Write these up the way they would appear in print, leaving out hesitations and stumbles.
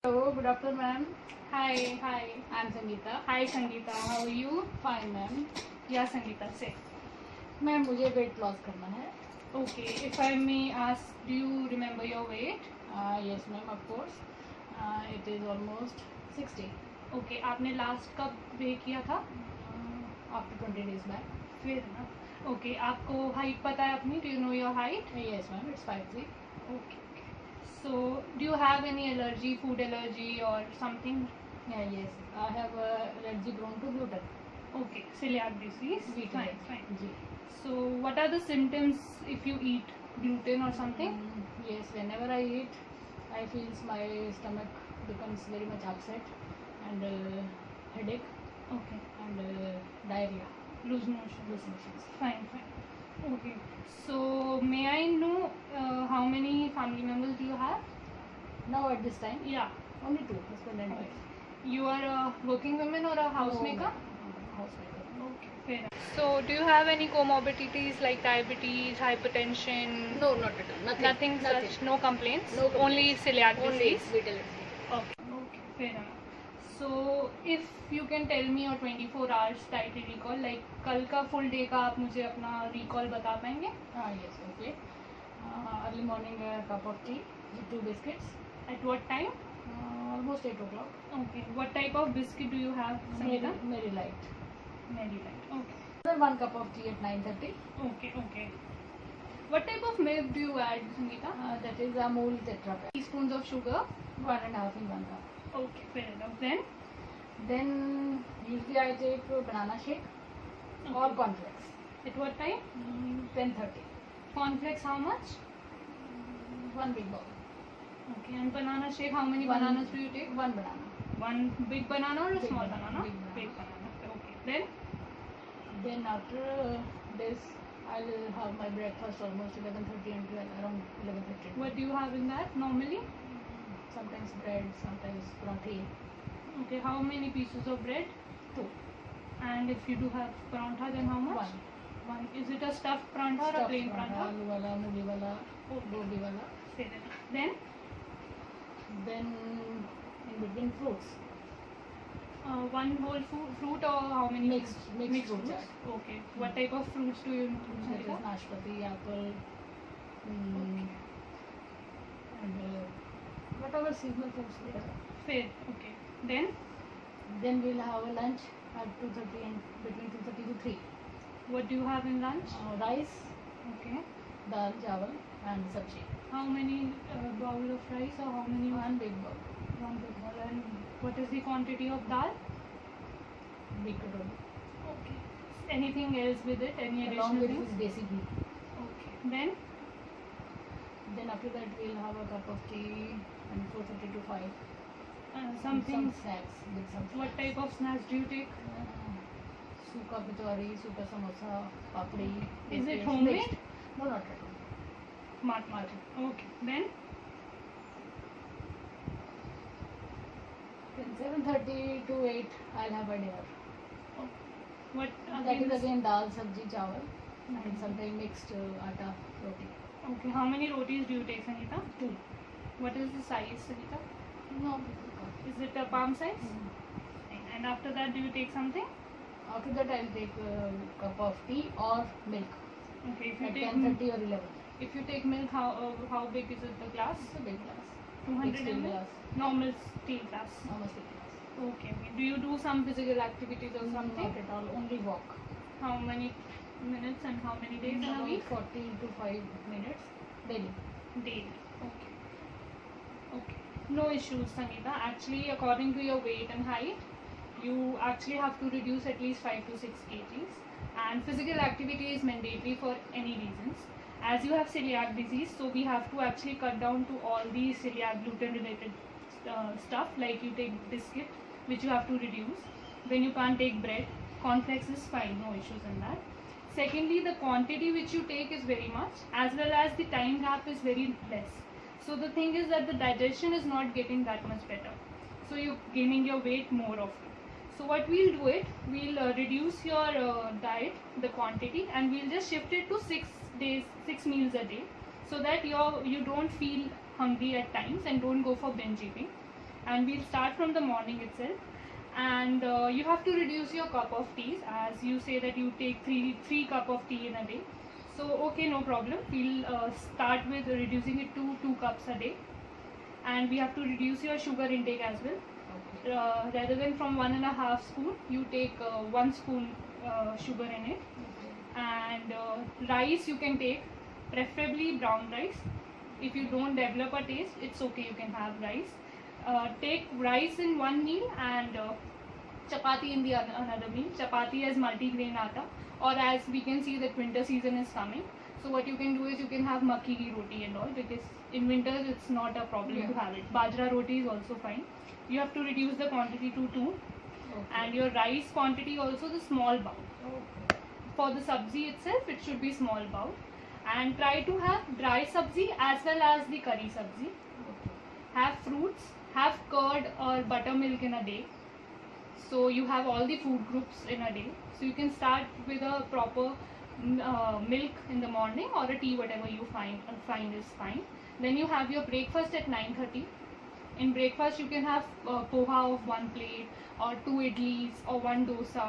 Hello, good afternoon, ma'am. Hi. I'm Sangeeta. Hi, Sangeeta. How are you? Fine, ma'am. Yeah, Sangeeta, say. Ma'am मुझे weight loss करना है. Okay, if I may ask, do you remember your weight? Yes, ma'am, of course. It is almost 60. Okay, आपने last कब weigh किया था? After 20 days back. फिर ना. Okay, आपको height पता है अपनी? Do you know your height? Yes, ma'am, it's 5'3". Okay. So, do you have any allergy, food allergy or something? Yes, I have allergy prone to gluten. Okay, celiac disease. Gluten. Fine. Ji. So, what are the symptoms if you eat gluten or something? Yes, whenever I eat, I feel my stomach becomes very much upset and headache Okay. and diarrhea. Loose motions. Fine. Okay. So, may I know how many family members do you have? Now at this time, Yeah. only 2, husband and wife. You are a working woman or a housemaker? No, housemaker. Okay, fair enough. So, do you have any comorbidities like diabetes, hypertension? No, not at all. Nothing such. No complaints. No complaints. Only celiac Only disease. sweet allergy. Okay, fair enough. So, if you can tell me your 24 hours dietary recall, like कल का full day का आप मुझे अपना recall बता पाएंगे? Yes, okay. Early morning, a cup of tea with 2 biscuits. At what time? Almost 8 o'clock. Okay. What type of biscuit do you have, Sangeeta? Very light. Very light. Okay. Another 1 cup of tea at 9:30. Okay. What type of milk do you add, Sangeeta? That is Amul Tetra Pak. Teaspoons of sugar. 1.5 in 1 cup. Okay, fair enough. Then usually I take banana shake or cornflakes. At what time? 10:30. Cornflakes, how much? 1 big bowl. Okay. And banana shake, how many One- bananas do you take? 1 banana. One big banana or a Big small banana, banana? big banana. Okay. Then after this, I'll have my breakfast almost 11:30 until around 11:30. What do you have in that normally? Sometimes bread, sometimes parathe. Okay. How many pieces of bread? 2. And if you do have paratha, then how much? 1. Is it a stuffed paratha or a Stuffed plain paratha, paratha? aloo wala, mooli wala, gobi wala. Fair enough. Then in between fruits. One whole fruit or how many? Mixed fruits. Okay. What type of fruits do you include? That is Sangeeta? nashpati, apple, and whatever seasonal fruits there are. Fair. Okay. Then we'll have a lunch at 2:30 and between 2:30 to 3. What do you have in lunch? Rice, Okay. dal, chawal, and sabji. How many bowl of rice or how many? One big bowl, One big bowl. And what is the quantity of dal? big katori. Okay. Anything else with it? Any Along additional with things? this desi ghee. Okay. Then after that we'll have a cup of tea and 4:30 to 5. Something. Some snacks with some snacks. What type of snacks do you take? Suka kachori, suka samosa, papdi. Is it biscuits, homemade? mixed. No, not at all. Mart. Okay. Then 7:30 to 8 I'll have a dinner. what? That is again dal, sabji, chawal, and sometimes mixed atta roti. Okay. How many rotis do you take, Sangeeta? 2. What is the size, Sangeeta? No. Is it a palm size? And after that, do you take something? After that I'll take a cup of tea or milk Okay. If you at take 10:30 or 11. If you take milk, how big is it, the glass? It's a big glass. 200 Big steel ml? glass. Normal steel glass. Almost big glass. Okay. Do you do some physical activities or something? Not at all. Only walk. How many minutes and how many days in a Around week? 40 to 5 minutes daily. Daily. Okay. No issues, Sangeeta. Actually, according to your weight and height, you actually have to reduce at least 5 to 6 kgs. And physical activity is mandatory for any reasons. As you have celiac disease, so we have to actually cut down to all the celiac gluten related stuff, like you take biscuit, which you have to reduce. Then you can't take bread. Cornflakes is fine, no issues in that. Secondly, the quantity which you take is very much, as well as the time gap is very less. So the thing is that the digestion is not getting that much better. So you're gaining your weight more often. So what we'll do it, we'll reduce your diet, the quantity, and we'll just shift it to 6 meals a day, so that you don't feel hungry at times and don't go for binge eating. and we'll start from the morning itself. And you have to reduce your cup of teas, as you say that you take three cup of tea in a day. So okay, no problem. We'll start with reducing it to 2 cups a day, and we have to reduce your sugar intake as well. Okay. Rather than from 1.5 spoon, you take 1 spoon sugar in it. Okay. And rice you can take, preferably brown rice. If you don't develop a taste, it's okay, you can have rice. Take rice in one meal, and chapati in the another meal. Chapati as multi-grain atta, or as we can see that winter season is coming, so what you can do is you can have makki ki roti and all, because in winters it's not a problem to have it. Bajra roti is also fine. You have to reduce the quantity to 2, and your rice quantity also the small bowl. Okay. For the sabzi itself, it should be small bowl, and try to have dry sabzi as well as the curry sabzi. Okay. Have fruits, have curd or buttermilk in a day. So you have all the food groups in a day. So you can start with a proper milk in the morning, or a tea, whatever you find is fine. Then you have your breakfast at 9:30. In breakfast you can have poha of 1 plate, or 2 idlis, or 1 dosa.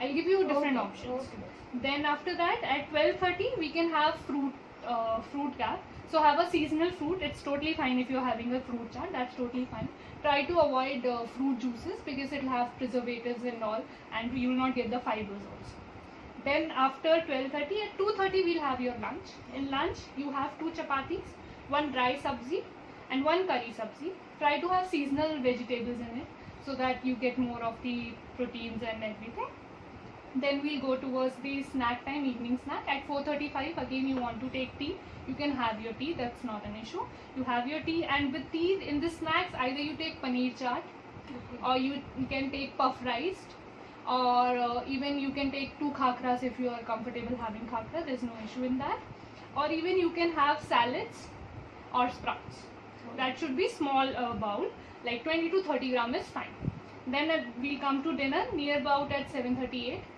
I'll give you different options. Okay. Then after that at 12:30 we can have fruit cap. So have a seasonal fruit. It's totally fine if you're having a fruit chart. That's totally fine. Try to avoid fruit juices, because it'll have preservatives and all, and you will not get the fibers also. Then after 12:30 at 2:30 we'll have your lunch. In lunch you have 2 chapatis, 1 dry sabzi, and 1 curry sabzi. Try to have seasonal vegetables in it, so that you get more of the proteins and everything. Then we'll go towards the snack time, evening snack. At 4:35 again you want to take tea, you can have your tea, that's not an issue. You have your tea, and with tea in the snacks, either you take paneer chaat, Okay. or you can take puff rice, or even you can take 2 khakras if you are comfortable having khakra, there's no issue in that. Or even you can have salads or sprouts. That should be small bowl, like 20 to 30 gram is fine. Then we'll come to dinner near about at 7:38.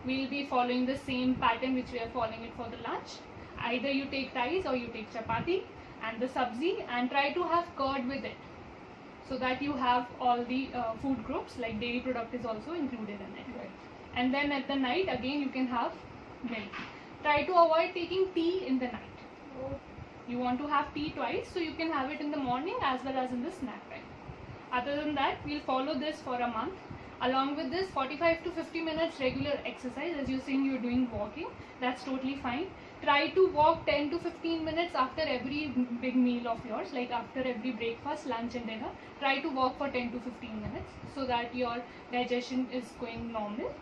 We'll be following the same pattern which we are following it for the lunch. Either you take rice or you take chapati and the sabzi, and try to have curd with it, so that you have all the food groups, like dairy product is also included in it. Right. And then at the night again you can have milk. Try to avoid taking tea in the night. Okay. You want to have tea twice, so you can have it in the morning as well as in the snack time. Other than that, we'll follow this for a month. Along with this, 45 to 50 minutes regular exercise. As you're saying, you're doing walking, that's totally fine. Try to walk 10 to 15 minutes after every big meal of yours, like after every breakfast, lunch and dinner. Try to walk for 10 to 15 minutes, so that your digestion is going normal.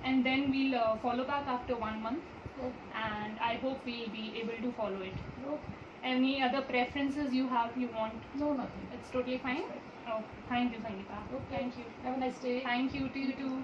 And then we'll follow back after 1 month, Okay. and I hope we'll be able to follow it. Okay. Any other preferences you want? No, nothing. It's totally fine. Right. Oh, thank you, Sangeeta. Okay. Thank you. Have a nice day. Thank you to you too.